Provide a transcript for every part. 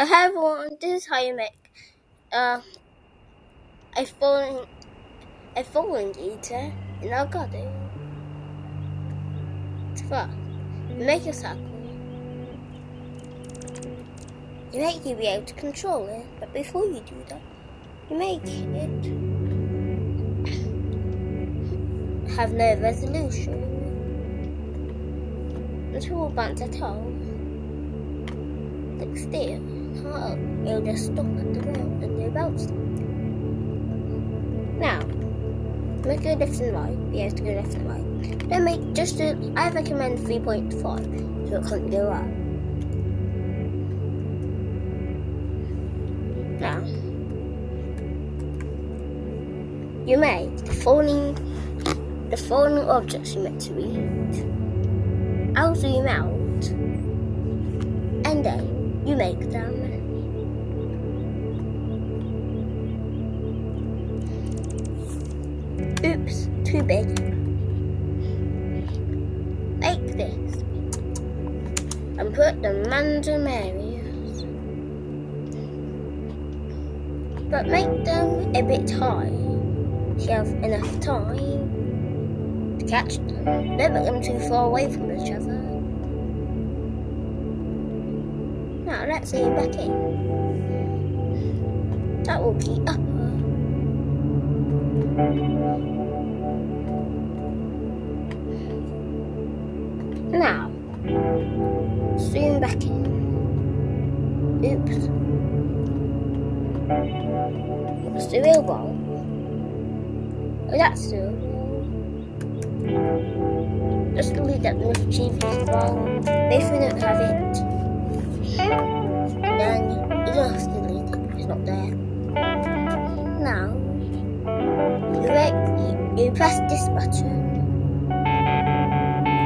Hi everyone, this is how you make a falling eater in Algodoo. First, you make a circle. You make you be able to control it, but before you do that, you make it have no resolution. The tool bounce at all. Like still, it'll just stop at the ground and no bounce. Now, make it left and right, be able to go left and right. Then make I recommend 3.5 so it can't go up. Now, you make the following objects you meant to read. I'll zoom out, and then you make them. Oops, too big. Like this. And put the random areas. But make them a bit high. So you have enough time to catch them. Don't put them too far away from each other. Now let's zoom back in. That will be upper. Now, zoom back in. Oops. What's the real ball? Oh, that's the real ball. Just delete that mischievous ball. If we don't have it, then you don't have to delete it. It's not there. Now, you press this button.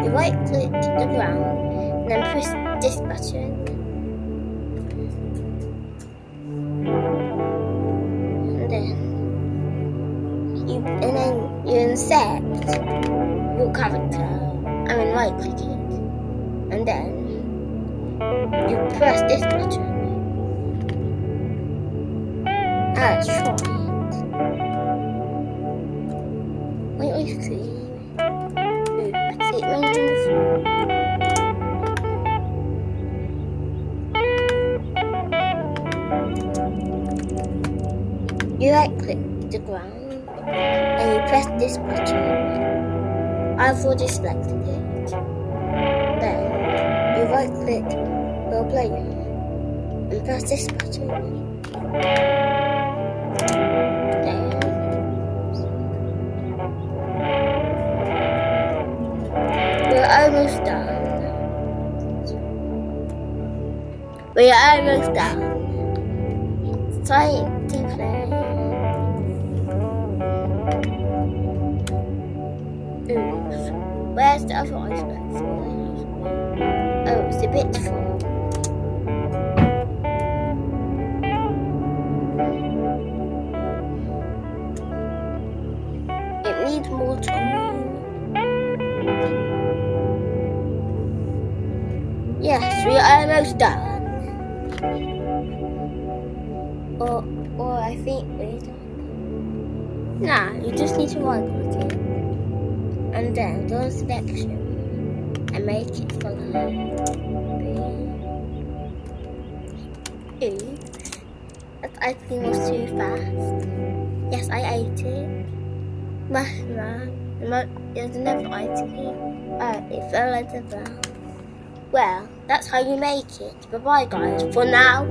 You right click the ground and then press this button. And then you insert your character. Right click it. And then you press this button. Let's try it. Wait, see. Oops, it went on the floor. You right click the ground and you press this button. I've already selected it. Then you right click your player and press this button. We're almost done. It's time to play. Oops. Where's the other ice pack for? Oh, it's a bit full. It needs more time. Yes, we are almost done. Or I think we're done. Now, you just need to right click it. And then go to selection and make it follow. Oops. That ice cream was too fast. Yes, I ate it. There's another ice cream. It fell like the ground. Well, that's how you make it. Bye bye guys, for now.